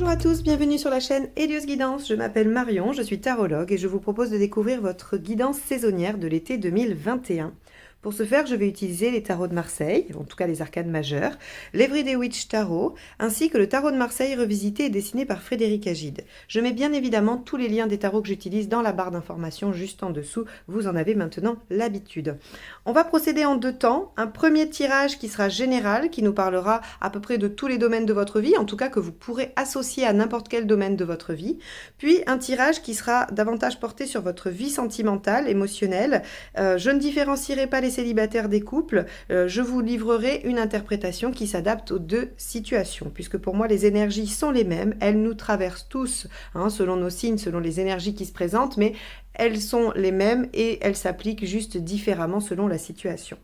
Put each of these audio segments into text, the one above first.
Bonjour à tous, bienvenue sur la chaîne Hélios Guidance. Je m'appelle Marion, je suis tarologue et je vous propose de découvrir votre guidance saisonnière de l'été 2021. Pour ce faire, je vais utiliser les tarots de Marseille, en tout cas les arcanes majeures, l'Everyday Witch Tarot, ainsi que le tarot de Marseille revisité et dessiné par Frédéric Agide. Je mets bien évidemment tous les liens des tarots que j'utilise dans la barre d'informations juste en dessous, vous en avez maintenant l'habitude. On va procéder en deux temps. Un premier tirage qui sera général, qui nous parlera à peu près de tous les domaines de votre vie, en tout cas que vous pourrez associer à n'importe quel domaine de votre vie. Puis un tirage qui sera davantage porté sur votre vie sentimentale, émotionnelle. Je ne différencierai pas les célibataires des couples, je vous livrerai une interprétation qui s'adapte aux deux situations, puisque pour moi les énergies sont les mêmes, elles nous traversent tous, selon nos signes, selon les énergies qui se présentent, mais elles sont les mêmes et elles s'appliquent juste différemment selon la situation.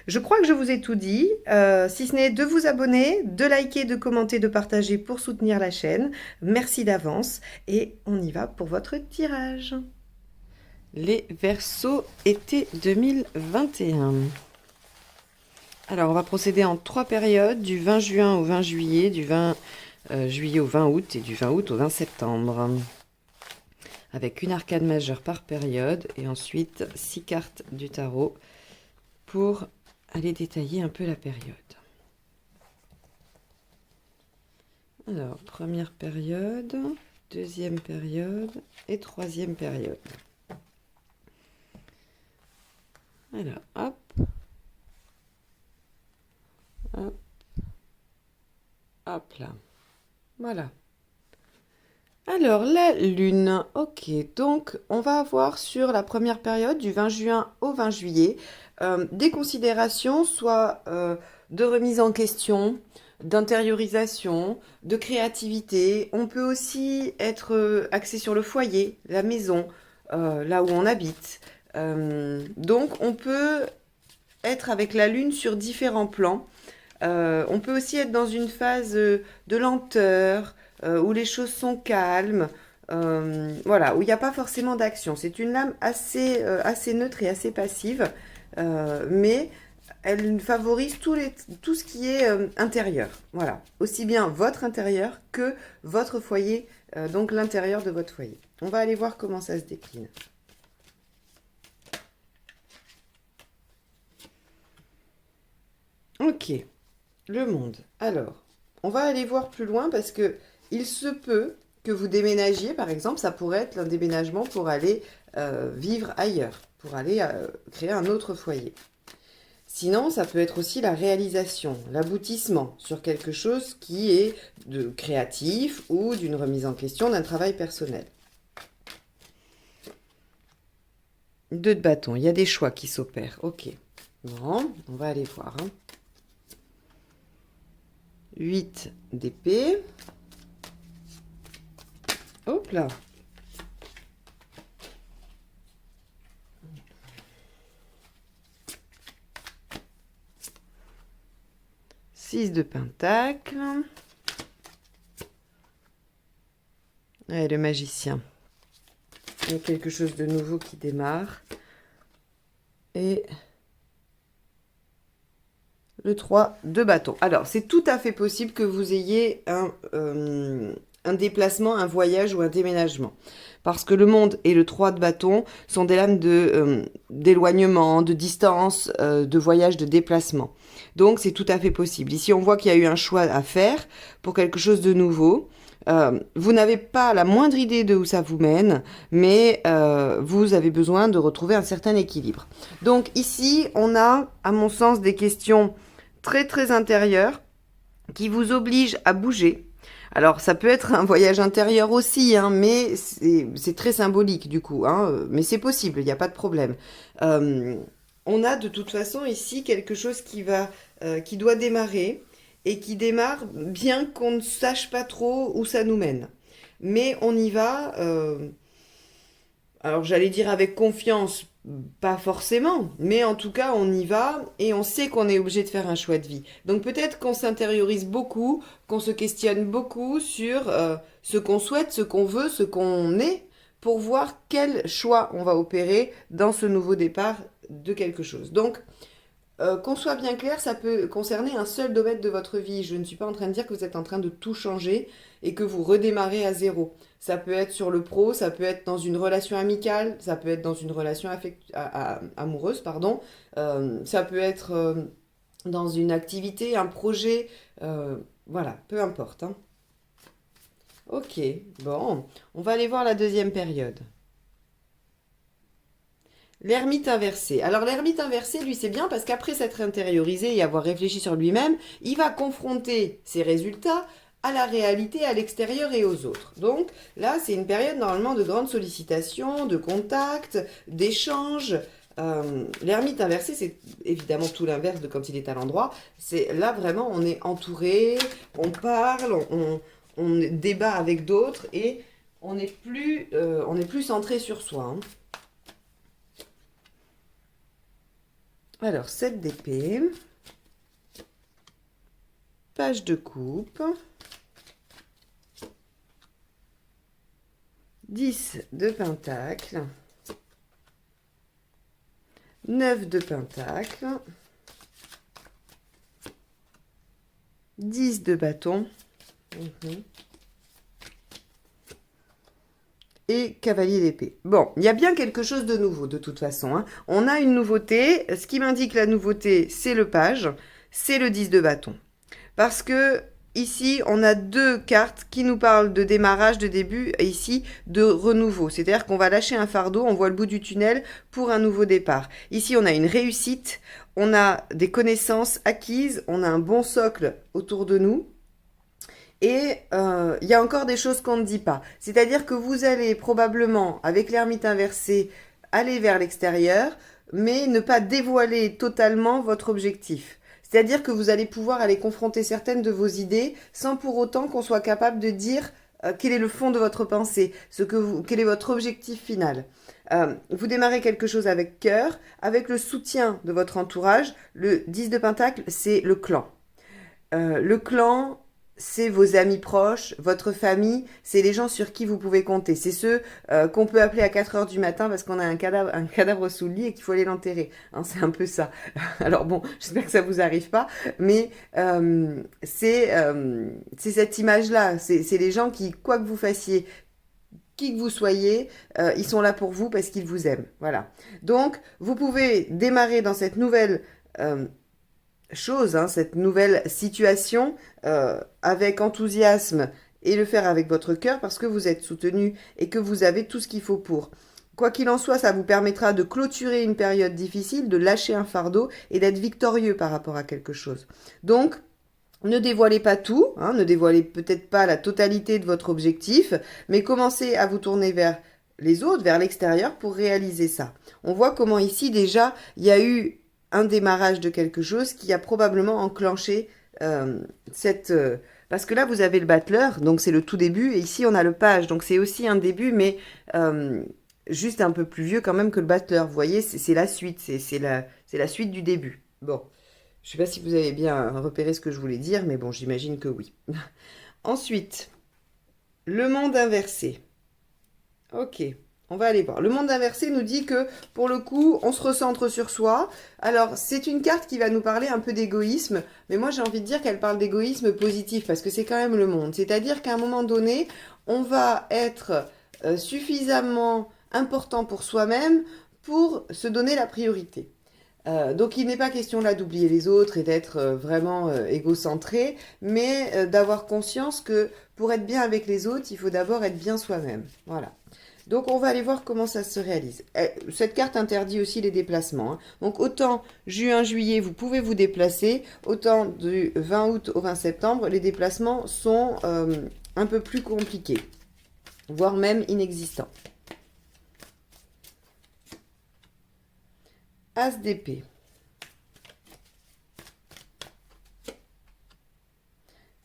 Je crois que je vous ai tout dit, si ce n'est de vous abonner, de liker, de commenter, de partager pour soutenir la chaîne. Merci d'avance et on y va pour votre tirage. Les Verseaux été 2021. Alors, on va procéder en 3 périodes, du 20 juin au 20 juillet, du 20 juillet au 20 août et du 20 août au 20 septembre. Avec une arcane majeure par période et ensuite 6 cartes du tarot pour aller détailler un peu la période. Alors, première période, deuxième période et troisième période. Alors, hop, hop, hop là. Voilà. Alors, la lune. Ok, donc on va avoir sur la première période, du 20 juin au 20 juillet, des considérations, soit de remise en question, d'intériorisation, de créativité. On peut aussi être axé sur le foyer, la maison, là où on habite. Donc on peut être avec la lune sur différents plans. On peut aussi être dans une phase de lenteur, où les choses sont calmes, voilà, où il n'y a pas forcément d'action. C'est une lame assez neutre et assez passive, mais elle favorise tout ce qui est intérieur. Voilà, aussi bien votre intérieur que votre foyer, donc l'intérieur de votre foyer. On va aller voir comment ça se décline. Ok, le monde. Alors, on va aller voir plus loin parce que il se peut que vous déménagiez, par exemple, ça pourrait être un déménagement pour aller vivre ailleurs, pour aller créer un autre foyer. Sinon, ça peut être aussi la réalisation, l'aboutissement sur quelque chose qui est de créatif ou d'une remise en question d'un travail personnel. 2 de bâton, il y a des choix qui s'opèrent. Ok, bon, on va aller voir. 8 d'épée. Hop là. Six de pentacle. Et le magicien. Il y a quelque chose de nouveau qui démarre. Et le 3 de bâton. Alors, c'est tout à fait possible que vous ayez un déplacement, un voyage ou un déménagement. Parce que le monde et le 3 de bâton sont des lames d'éloignement, de distance, de voyage, de déplacement. Donc, c'est tout à fait possible. Ici, on voit qu'il y a eu un choix à faire pour quelque chose de nouveau. Vous n'avez pas la moindre idée de où ça vous mène, mais vous avez besoin de retrouver un certain équilibre. Donc ici, on a, à mon sens, des questions très très intérieures qui vous obligent à bouger. Alors ça peut être un voyage intérieur aussi, mais c'est très symbolique du coup, mais c'est possible, il n'y a pas de problème. On a de toute façon ici quelque chose qui doit démarrer, et qui démarre bien qu'on ne sache pas trop où ça nous mène. Mais on y va, alors j'allais dire avec confiance, pas forcément, mais en tout cas on y va et on sait qu'on est obligé de faire un choix de vie. Donc peut-être qu'on s'intériorise beaucoup, qu'on se questionne beaucoup sur ce qu'on souhaite, ce qu'on veut, ce qu'on est, pour voir quel choix on va opérer dans ce nouveau départ de quelque chose. Donc Qu'on soit bien clair, ça peut concerner un seul domaine de votre vie. Je ne suis pas en train de dire que vous êtes en train de tout changer et que vous redémarrez à zéro. Ça peut être sur le pro, ça peut être dans une relation amicale, ça peut être dans une relation amoureuse, pardon. Ça peut être dans une activité, un projet. Voilà, peu importe, hein. Ok, bon, on va aller voir la deuxième période. L'ermite inversé. Alors l'ermite inversé, lui, c'est bien parce qu'après s'être intériorisé et avoir réfléchi sur lui-même, il va confronter ses résultats à la réalité, à l'extérieur et aux autres. Donc là, c'est une période normalement de grande sollicitation, de contact, d'échange. L'ermite inversé, c'est évidemment tout l'inverse de comme s'il est à l'endroit. C'est là vraiment, on est entouré, on parle, on débat avec d'autres et on est plus centré sur soi, hein. Alors, 7 d'épée, page de coupe, 10 de pentacle, 9 de pentacle, 10 de bâton, et cavalier d'épée. Bon, il y a bien quelque chose de nouveau de toute façon, hein. On a une nouveauté. Ce qui m'indique la nouveauté, c'est le page, c'est le 10 de bâton. Parce que ici, on a deux cartes qui nous parlent de démarrage, de début, et ici, de renouveau. C'est-à-dire qu'on va lâcher un fardeau, on voit le bout du tunnel pour un nouveau départ. Ici, on a une réussite, on a des connaissances acquises, on a un bon socle autour de nous. Et il y a encore des choses qu'on ne dit pas. C'est-à-dire que vous allez probablement, avec l'ermite inversé, aller vers l'extérieur, mais ne pas dévoiler totalement votre objectif. C'est-à-dire que vous allez pouvoir aller confronter certaines de vos idées sans pour autant qu'on soit capable de dire quel est le fond de votre pensée, quel est votre objectif final. Vous démarrez quelque chose avec cœur, avec le soutien de votre entourage. Le 10 de pentacle, c'est le clan. Le clan, c'est vos amis proches, votre famille, c'est les gens sur qui vous pouvez compter. C'est ceux qu'on peut appeler à 4 heures du matin parce qu'on a un cadavre sous le lit et qu'il faut aller l'enterrer, hein, c'est un peu ça. Alors bon, j'espère que ça vous arrive pas, mais c'est cette image-là. C'est les gens qui, quoi que vous fassiez, qui que vous soyez, ils sont là pour vous parce qu'ils vous aiment. Voilà. Donc, vous pouvez démarrer dans cette nouvelle chose, hein, cette nouvelle situation avec enthousiasme et le faire avec votre cœur parce que vous êtes soutenu et que vous avez tout ce qu'il faut pour. Quoi qu'il en soit, ça vous permettra de clôturer une période difficile, de lâcher un fardeau et d'être victorieux par rapport à quelque chose. Donc, ne dévoilez pas tout, hein, ne dévoilez peut-être pas la totalité de votre objectif, mais commencez à vous tourner vers les autres, vers l'extérieur pour réaliser ça. On voit comment ici déjà, il y a eu un démarrage de quelque chose qui a probablement enclenché parce que là, vous avez le battleur, donc c'est le tout début, et ici, on a le page, donc c'est aussi un début, mais juste un peu plus vieux quand même que le battleur. Vous voyez, c'est la suite, c'est la suite du début. Bon, je ne sais pas si vous avez bien repéré ce que je voulais dire, mais bon, j'imagine que oui. Ensuite, le monde inversé. Ok. On va aller voir. Le monde inversé nous dit que, pour le coup, on se recentre sur soi. Alors, c'est une carte qui va nous parler un peu d'égoïsme, mais moi, j'ai envie de dire qu'elle parle d'égoïsme positif, parce que c'est quand même le monde. C'est-à-dire qu'à un moment donné, on va être suffisamment important pour soi-même pour se donner la priorité. Donc, il n'est pas question là d'oublier les autres et d'être vraiment égocentré, mais d'avoir conscience que pour être bien avec les autres, il faut d'abord être bien soi-même. Voilà. Donc, on va aller voir comment ça se réalise. Cette carte interdit aussi les déplacements, hein. Donc, autant juin, juillet, vous pouvez vous déplacer, autant du 20 août au 20 septembre, les déplacements sont un peu plus compliqués, voire même inexistants. As d'épée.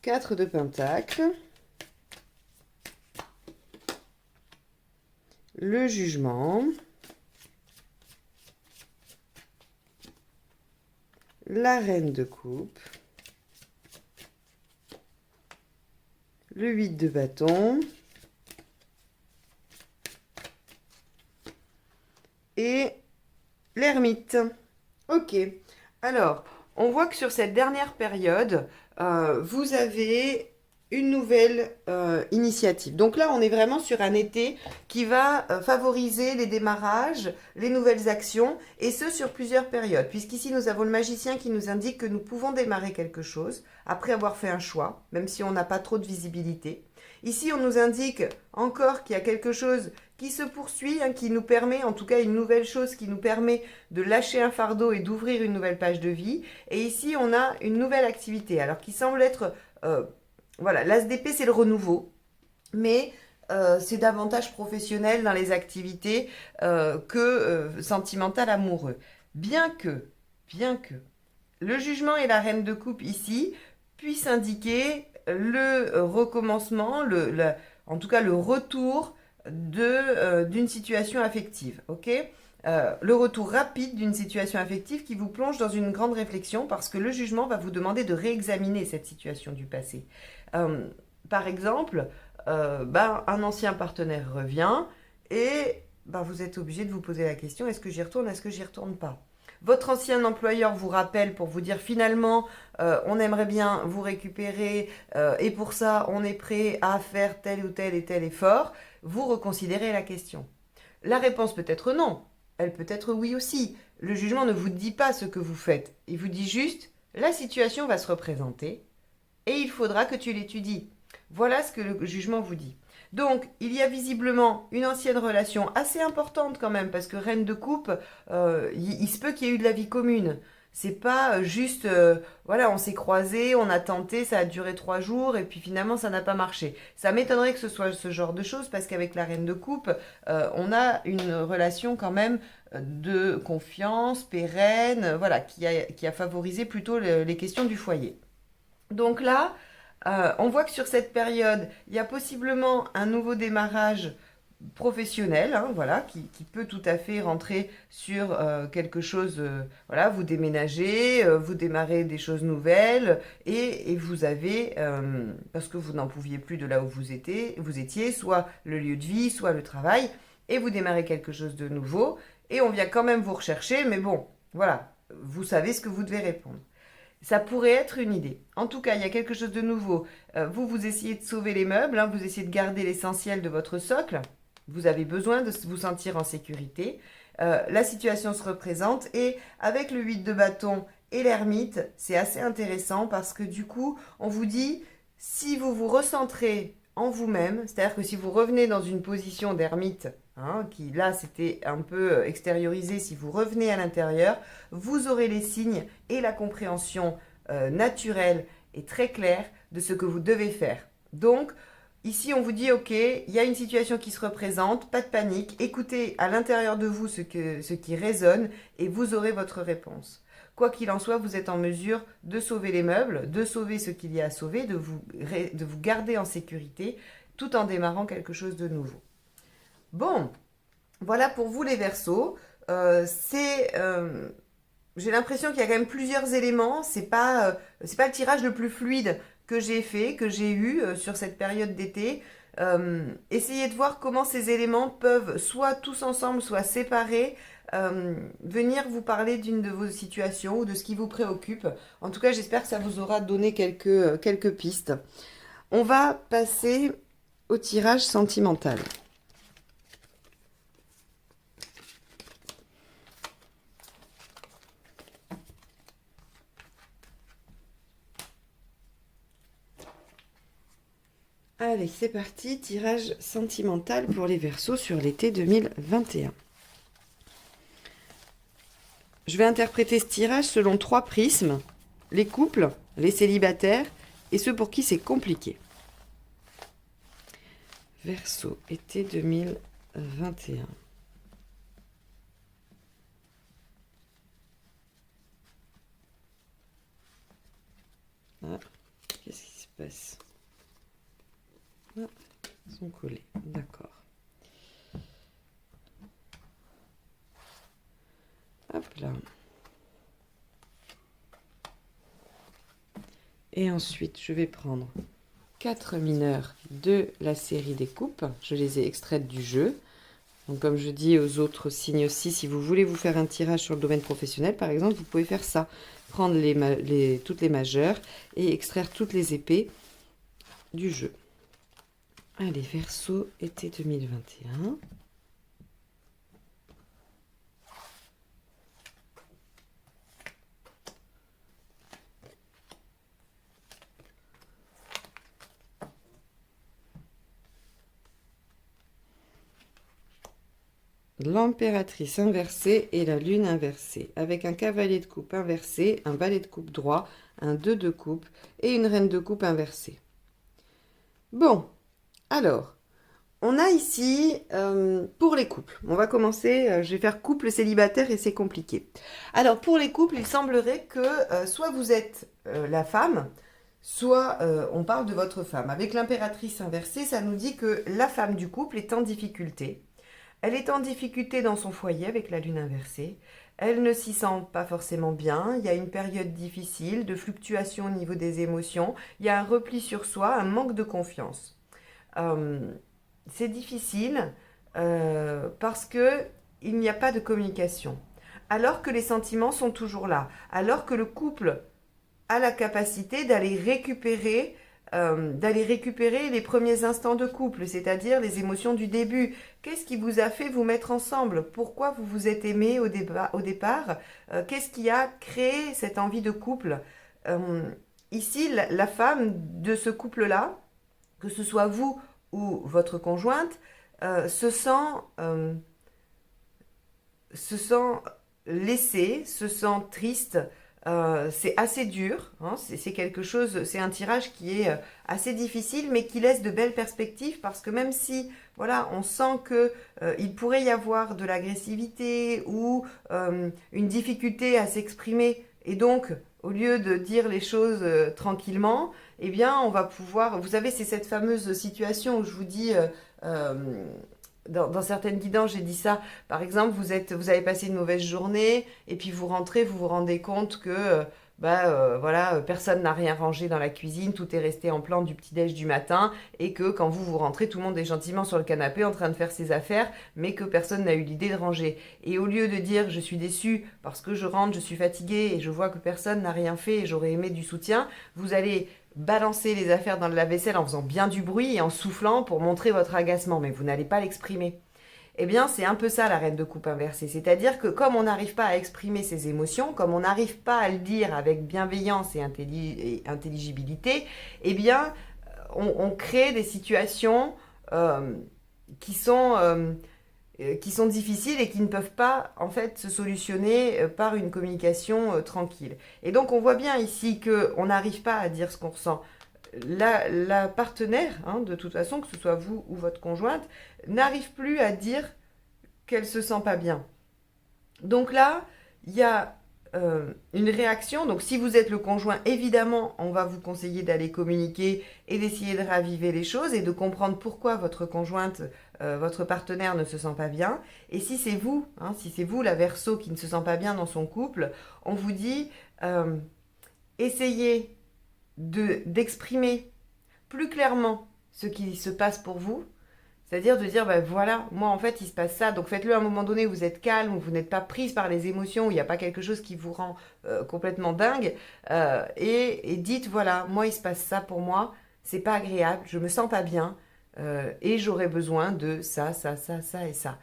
4 de pentacle. Le jugement. La reine de coupe. Le 8 de bâton. Et l'ermite. Ok. Alors, on voit que sur cette dernière période, vous avez une nouvelle initiative. Donc là, on est vraiment sur un été qui va favoriser les démarrages, les nouvelles actions, et ce sur plusieurs périodes. Puisqu'ici, nous avons le magicien qui nous indique que nous pouvons démarrer quelque chose après avoir fait un choix, même si on n'a pas trop de visibilité. Ici, on nous indique encore qu'il y a quelque chose qui se poursuit, hein, qui nous permet, en tout cas une nouvelle chose qui nous permet de lâcher un fardeau et d'ouvrir une nouvelle page de vie. Et ici, on a une nouvelle activité, alors qui semble être... voilà, l'ASDP, c'est le renouveau, mais c'est davantage professionnel dans les activités que sentimental amoureux. Bien que le jugement et la reine de coupe ici puissent indiquer le recommencement, en tout cas le retour d'une situation affective, ok. Le retour rapide d'une situation affective qui vous plonge dans une grande réflexion parce que le jugement va vous demander de réexaminer cette situation du passé. Par exemple, un ancien partenaire revient et vous êtes obligé de vous poser la question, est-ce que j'y retourne, est-ce que j'y retourne pas? Votre ancien employeur vous rappelle pour vous dire finalement on aimerait bien vous récupérer et pour ça on est prêt à faire tel ou tel et tel effort. Vous reconsidérez la question. La réponse peut être non, elle peut être oui aussi. Le jugement ne vous dit pas ce que vous faites, il vous dit juste la situation va se représenter et il faudra que tu l'étudies. Voilà ce que le jugement vous dit. Donc, il y a visiblement une ancienne relation assez importante quand même, parce que reine de coupe, il se peut qu'il y ait eu de la vie commune. C'est pas juste, voilà, on s'est croisés, on a tenté, ça a duré 3 jours, et puis finalement, ça n'a pas marché. Ça m'étonnerait que ce soit ce genre de choses, parce qu'avec la reine de coupe, on a une relation quand même de confiance, pérenne, voilà, qui a favorisé plutôt les questions du foyer. Donc là, on voit que sur cette période, il y a possiblement un nouveau démarrage professionnel, hein, voilà, qui peut tout à fait rentrer sur quelque chose, voilà, vous déménagez, vous démarrez des choses nouvelles et vous avez, parce que vous n'en pouviez plus de là où vous étiez, soit le lieu de vie, soit le travail, et vous démarrez quelque chose de nouveau, et on vient quand même vous rechercher, mais bon, voilà, vous savez ce que vous devez répondre. Ça pourrait être une idée. En tout cas, il y a quelque chose de nouveau. Vous essayez de sauver les meubles, hein, vous essayez de garder l'essentiel de votre socle. Vous avez besoin de vous sentir en sécurité. La situation se représente et avec le 8 de bâton et l'ermite, c'est assez intéressant parce que du coup, on vous dit, si vous vous recentrez en vous-même, c'est-à-dire que si vous revenez dans une position d'ermite, hein, qui là c'était un peu extériorisé, si vous revenez à l'intérieur, vous aurez les signes et la compréhension naturelle et très claire de ce que vous devez faire. Donc, ici, on vous dit, ok, il y a une situation qui se représente, pas de panique, écoutez à l'intérieur de vous ce qui résonne et vous aurez votre réponse. Quoi qu'il en soit, vous êtes en mesure de sauver les meubles, de sauver ce qu'il y a à sauver, de vous garder en sécurité, tout en démarrant quelque chose de nouveau. Bon, voilà pour vous les Verseaux. J'ai l'impression qu'il y a quand même plusieurs éléments. C'est pas le tirage le plus fluide que j'ai fait, que j'ai eu sur cette période d'été. Essayez de voir comment ces éléments peuvent, soit tous ensemble, soit séparés, venir vous parler d'une de vos situations ou de ce qui vous préoccupe. En tout cas, j'espère que ça vous aura donné quelques pistes. On va passer au tirage sentimental. Allez, c'est parti, tirage sentimental pour les Verseaux sur l'été 2021. Je vais interpréter ce tirage selon 3 prismes, les couples, les célibataires et ceux pour qui c'est compliqué. Verseau, été 2021. Ah, qu'est-ce qui se passe? Ah, ils sont collés, d'accord. Hop là. Et ensuite, je vais prendre 4 mineurs de la série des coupes. Je les ai extraites du jeu. Donc, comme je dis aux autres signes aussi, si vous voulez vous faire un tirage sur le domaine professionnel, par exemple, vous pouvez faire ça. Prendre toutes les majeures et extraire toutes les épées du jeu. Allez, Verseau, été 2021. L'impératrice inversée et la lune inversée, avec un cavalier de coupe inversé, un valet de coupe droit, un 2 de coupe et une reine de coupe inversée. Bon, alors, on a ici, pour les couples, on va commencer, je vais faire couple célibataire et c'est compliqué. Alors, pour les couples, il semblerait que soit vous êtes la femme, soit on parle de votre femme. Avec l'impératrice inversée, ça nous dit que la femme du couple est en difficulté. Elle est en difficulté dans son foyer avec la lune inversée. Elle ne s'y sent pas forcément bien. Il y a une période difficile de fluctuation au niveau des émotions. Il y a un repli sur soi, un manque de confiance. C'est difficile parce que il n'y a pas de communication. Alors que les sentiments sont toujours là. Alors que le couple a la capacité d'aller récupérer les premiers instants de couple, c'est-à-dire les émotions du début. Qu'est-ce qui vous a fait vous mettre ensemble? Pourquoi vous vous êtes aimés au départ? Qu'est-ce qui a créé cette envie de couple? Ici, la femme de ce couple-là, que ce soit vous ou votre conjointe, se sent laissée, se sent triste. C'est assez dur, hein, c'est quelque chose, c'est un tirage qui est assez difficile, mais qui laisse de belles perspectives parce que même si, voilà, on sent que il pourrait y avoir de l'agressivité ou une difficulté à s'exprimer, et donc au lieu de dire les choses tranquillement, eh bien, on va pouvoir. Vous savez, c'est cette fameuse situation où je vous dis. Dans certaines guidances, j'ai dit ça. Par exemple, vous avez passé une mauvaise journée et puis vous rentrez, vous vous rendez compte que voilà, personne n'a rien rangé dans la cuisine, tout est resté en plan du petit-déj du matin et que quand vous rentrez, tout le monde est gentiment sur le canapé en train de faire ses affaires, mais que personne n'a eu l'idée de ranger. Et au lieu de dire je suis déçu parce que je rentre, je suis fatiguée et je vois que personne n'a rien fait et j'aurais aimé du soutien, vous allez balancer les affaires dans le lave-vaisselle en faisant bien du bruit et en soufflant pour montrer votre agacement, mais vous n'allez pas l'exprimer. Eh bien, c'est un peu ça la reine de coupe inversée. C'est-à-dire que comme on n'arrive pas à exprimer ses émotions, comme on n'arrive pas à le dire avec bienveillance et intelligibilité, eh bien, on crée des situations qui sont difficiles et qui ne peuvent pas en fait se solutionner par une communication tranquille. Et donc on voit bien ici qu'on n'arrive pas à dire ce qu'on ressent. La partenaire, hein, de toute façon, que ce soit vous ou votre conjointe, n'arrive plus à dire qu'elle se sent pas bien. Donc là, il y a une réaction. Donc si vous êtes le conjoint, évidemment, on va vous conseiller d'aller communiquer et d'essayer de raviver les choses et de comprendre pourquoi votre conjointe, votre partenaire ne se sent pas bien. Et si c'est vous, hein, si c'est vous la Verseau qui ne se sent pas bien dans son couple, on vous dit essayez d'exprimer plus clairement ce qui se passe pour vous. C'est-à-dire de dire, ben voilà, moi en fait il se passe ça, donc faites-le à un moment donné où vous êtes calme, où vous n'êtes pas prise par les émotions, où il n'y a pas quelque chose qui vous rend complètement dingue, et dites, voilà, moi il se passe ça pour moi, c'est pas agréable, je me sens pas bien, et j'aurais besoin de ça, ça, ça, ça et ça.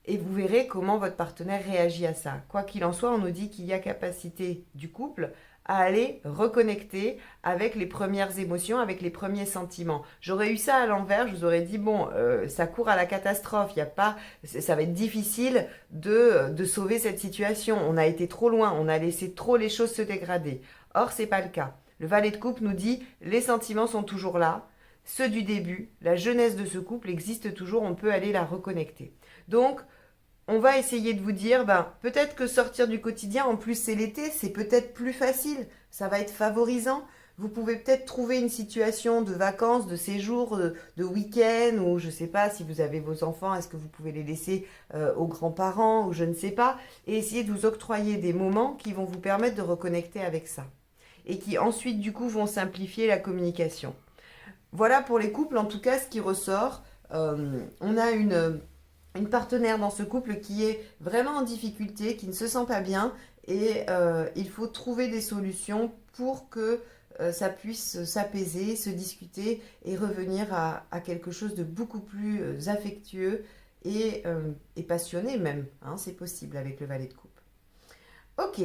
Et vous verrez comment votre partenaire réagit à ça. Quoi qu'il en soit, on nous dit qu'il y a capacité du couple à aller reconnecter avec les premières émotions, avec les premiers sentiments. J'aurais eu ça à l'envers, je vous aurais dit, bon, ça court à la catastrophe, y a pas, ça va être difficile de sauver cette situation. On a été trop loin, on a laissé trop les choses se dégrader. Or, c'est pas le cas. Le valet de coupe nous dit, les sentiments sont toujours là, ceux du début, la jeunesse de ce couple existe toujours, on peut aller la reconnecter. Donc, on va essayer de vous dire, peut-être que sortir du quotidien, en plus c'est l'été, c'est peut-être plus facile, ça va être favorisant. Vous pouvez peut-être trouver une situation de vacances, de séjour, de week-end, ou je ne sais pas si vous avez vos enfants, est-ce que vous pouvez les laisser aux grands-parents, ou je ne sais pas, et essayer de vous octroyer des moments qui vont vous permettre de reconnecter avec ça. Et qui ensuite, du coup, vont simplifier la communication. Voilà pour les couples, en tout cas, ce qui ressort. On a une partenaire dans ce couple qui est vraiment en difficulté, qui ne se sent pas bien et il faut trouver des solutions pour que ça puisse s'apaiser, se discuter et revenir à quelque chose de beaucoup plus affectueux et passionné même. Hein, c'est possible avec le valet de coupe. Ok,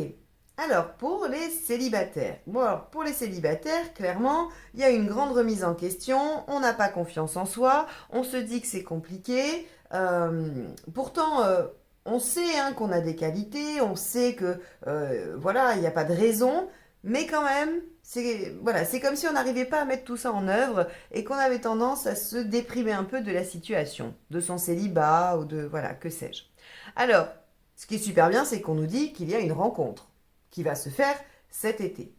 alors pour les célibataires. Bon, alors pour les célibataires, clairement, il y a une grande remise en question, on n'a pas confiance en soi, on se dit que c'est compliqué. Pourtant, on sait hein, qu'on a des qualités, on sait que voilà, il n'y a pas de raison, mais quand même, c'est voilà, c'est comme si on n'arrivait pas à mettre tout ça en œuvre et qu'on avait tendance à se déprimer un peu de la situation, de son célibat ou de voilà, que sais-je. Alors, ce qui est super bien, c'est qu'on nous dit qu'il y a une rencontre qui va se faire cet été.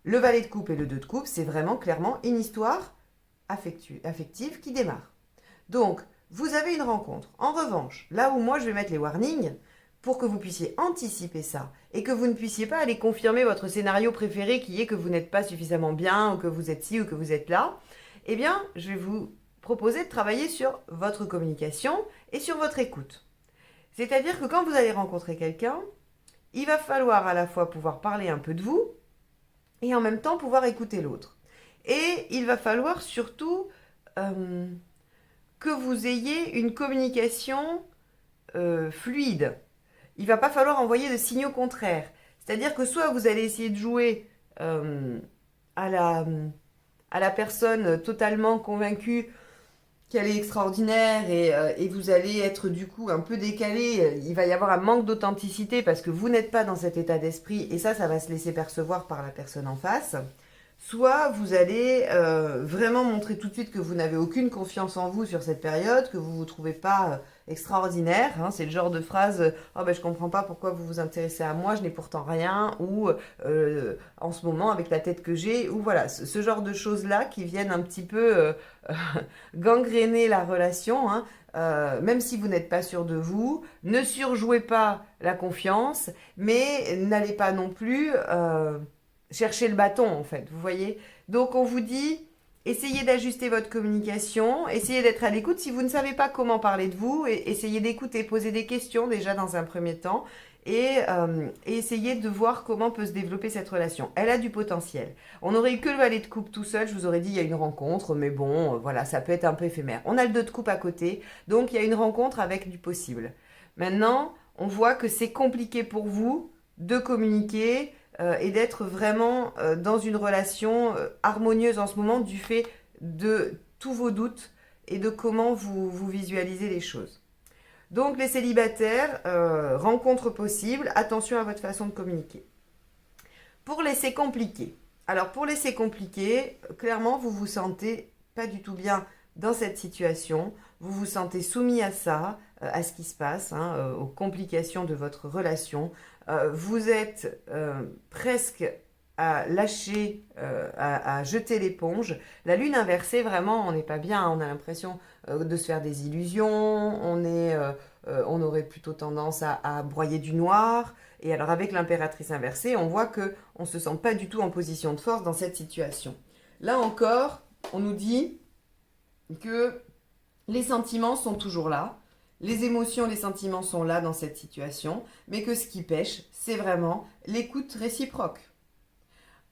Le valet de coupe et le 2 de coupe, c'est vraiment clairement une histoire affective qui démarre. Donc, vous avez une rencontre. En revanche, là où moi je vais mettre les warnings, pour que vous puissiez anticiper ça et que vous ne puissiez pas aller confirmer votre scénario préféré qui est que vous n'êtes pas suffisamment bien ou que vous êtes ci ou que vous êtes là, eh bien, je vais vous proposer de travailler sur votre communication et sur votre écoute. C'est-à-dire que quand vous allez rencontrer quelqu'un, il va falloir à la fois pouvoir parler un peu de vous et en même temps pouvoir écouter l'autre. Et il va falloir surtout que vous ayez une communication fluide. Il ne va pas falloir envoyer de signaux contraires. C'est-à-dire que soit vous allez essayer de jouer à la personne totalement convaincue qu'elle est extraordinaire et vous allez être du coup un peu décalé. Il va y avoir un manque d'authenticité parce que vous n'êtes pas dans cet état d'esprit et ça va se laisser percevoir par la personne en face. Soit vous allez vraiment montrer tout de suite que vous n'avez aucune confiance en vous sur cette période, que vous ne vous trouvez pas extraordinaire. Hein, c'est le genre de phrase « Oh ben je comprends pas pourquoi vous vous intéressez à moi, je n'ai pourtant rien » ou « En ce moment avec la tête que j'ai » ou voilà, ce genre de choses-là qui viennent un petit peu gangréner la relation. Hein, même si vous n'êtes pas sûr de vous, ne surjouez pas la confiance, mais n'allez pas non plus... chercher le bâton en fait, vous voyez. Donc on vous dit, essayez d'ajuster votre communication, essayez d'être à l'écoute. Si vous ne savez pas comment parler de vous, essayez d'écouter, poser des questions déjà dans un premier temps et essayez de voir comment peut se développer cette relation. Elle a du potentiel. On n'aurait eu que le valet de coupe tout seul, je vous aurais dit il y a une rencontre, mais bon, voilà, ça peut être un peu éphémère. On a le 2 de coupe à côté, donc il y a une rencontre avec du possible. Maintenant, on voit que c'est compliqué pour vous de communiquer, et d'être vraiment dans une relation harmonieuse en ce moment du fait de tous vos doutes et de comment vous visualisez les choses. Donc les célibataires, rencontres possibles, attention à votre façon de communiquer. Pour laisser compliqué. Alors pour laisser compliqué, clairement vous vous sentez pas du tout bien dans cette situation, vous vous sentez soumis à ça, à ce qui se passe, hein, aux complications de votre relation. Vous êtes presque à lâcher, à jeter l'éponge. La lune inversée, vraiment, on n'est pas bien. On a l'impression de se faire des illusions. On aurait plutôt tendance à broyer du noir. Et alors avec l'impératrice inversée, on voit qu'on ne se sent pas du tout en position de force dans cette situation. Là encore, on nous dit que les sentiments sont toujours là. Les émotions, les sentiments sont là dans cette situation, mais que ce qui pêche, c'est vraiment l'écoute réciproque.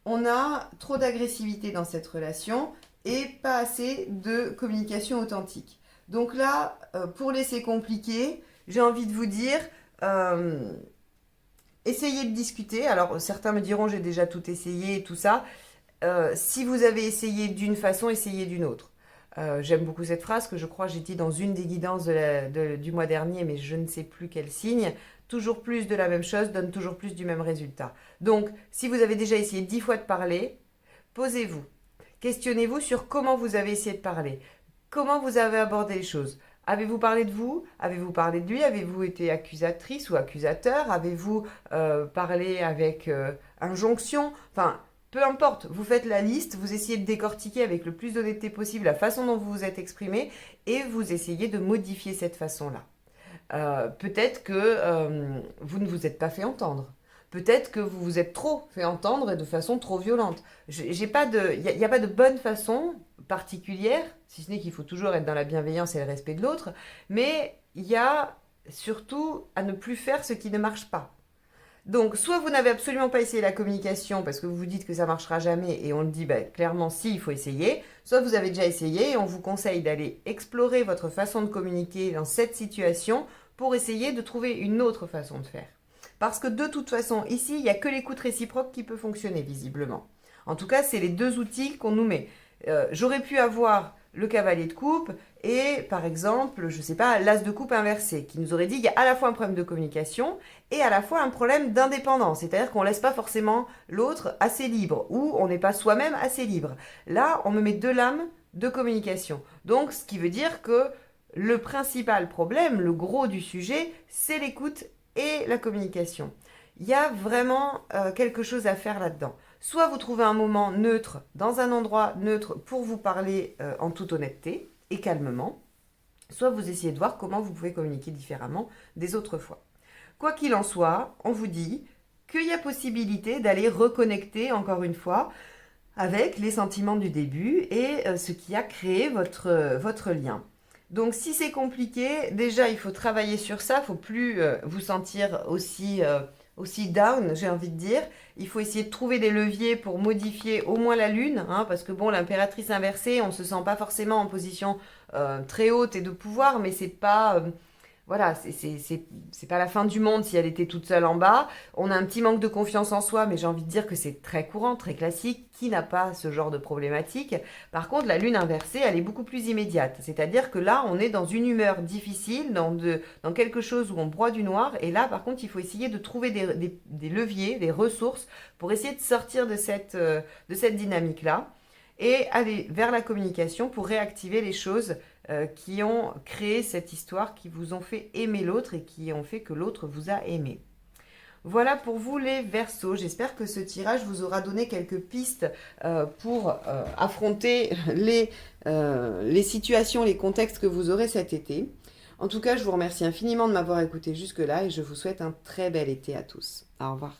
On a trop d'agressivité dans cette relation et pas assez de communication authentique. Donc là, pour laisser compliquer, j'ai envie de vous dire, essayez de discuter. Alors certains me diront, j'ai déjà tout essayé et tout ça. Si vous avez essayé d'une façon, essayez d'une autre. J'aime beaucoup cette phrase que je crois j'ai dit dans une des guidances du mois dernier, mais je ne sais plus quel signe. Toujours plus de la même chose donne toujours plus du même résultat. Donc, si vous avez déjà essayé 10 fois de parler, posez-vous. Questionnez-vous sur comment vous avez essayé de parler. Comment vous avez abordé les choses. Avez-vous parlé de vous? Avez-vous parlé de lui? Avez-vous été accusatrice ou accusateur? Avez-vous parlé avec injonction? Enfin... Peu importe, vous faites la liste, vous essayez de décortiquer avec le plus d'honnêteté possible la façon dont vous vous êtes exprimé et vous essayez de modifier cette façon-là. Peut-être que vous ne vous êtes pas fait entendre. Peut-être que vous vous êtes trop fait entendre et de façon trop violente. Il n'y a pas de bonne façon. particulière, si ce n'est qu'il faut toujours être dans la bienveillance et le respect de l'autre, mais il y a surtout à ne plus faire ce qui ne marche pas. Donc, soit vous n'avez absolument pas essayé la communication parce que vous vous dites que ça marchera jamais et on le dit clairement si, il faut essayer, soit vous avez déjà essayé et on vous conseille d'aller explorer votre façon de communiquer dans cette situation pour essayer de trouver une autre façon de faire. Parce que de toute façon, ici, il n'y a que l'écoute réciproque qui peut fonctionner visiblement. En tout cas, c'est les deux outils qu'on nous met. J'aurais pu avoir le cavalier de coupe et par exemple, je ne sais pas, l'as de coupe inversé, qui nous aurait dit qu'il y a à la fois un problème de communication et à la fois un problème d'indépendance, c'est-à-dire qu'on ne laisse pas forcément l'autre assez libre, ou on n'est pas soi-même assez libre. Là, on me met deux lames de communication. Donc, ce qui veut dire que le principal problème, le gros du sujet, c'est l'écoute et la communication. Il y a vraiment quelque chose à faire là-dedans. Soit vous trouvez un moment neutre, dans un endroit neutre, pour vous parler en toute honnêteté et calmement, soit vous essayez de voir comment vous pouvez communiquer différemment des autres fois. Quoi qu'il en soit, on vous dit qu'il y a possibilité d'aller reconnecter encore une fois avec les sentiments du début et ce qui a créé votre lien. Donc si c'est compliqué, déjà il faut travailler sur ça, il ne faut plus vous sentir aussi down, j'ai envie de dire. Il faut essayer de trouver des leviers pour modifier au moins la lune, hein, parce que bon, l'impératrice inversée, on ne se sent pas forcément en position très haute et de pouvoir, mais c'est pas... voilà, c'est pas la fin du monde si elle était toute seule en bas. On a un petit manque de confiance en soi, mais j'ai envie de dire que c'est très courant, très classique. Qui n'a pas ce genre de problématique? Par contre, la lune inversée, elle est beaucoup plus immédiate. C'est-à-dire que là, on est dans une humeur difficile, dans quelque chose où on broie du noir. Et là, par contre, il faut essayer de trouver des leviers, des ressources pour essayer de sortir de cette dynamique-là et aller vers la communication pour réactiver les choses qui ont créé cette histoire, qui vous ont fait aimer l'autre et qui ont fait que l'autre vous a aimé. Voilà pour vous les Verseaux. J'espère que ce tirage vous aura donné quelques pistes pour affronter les situations, les contextes que vous aurez cet été. En tout cas, je vous remercie infiniment de m'avoir écouté jusque-là et je vous souhaite un très bel été à tous. Au revoir.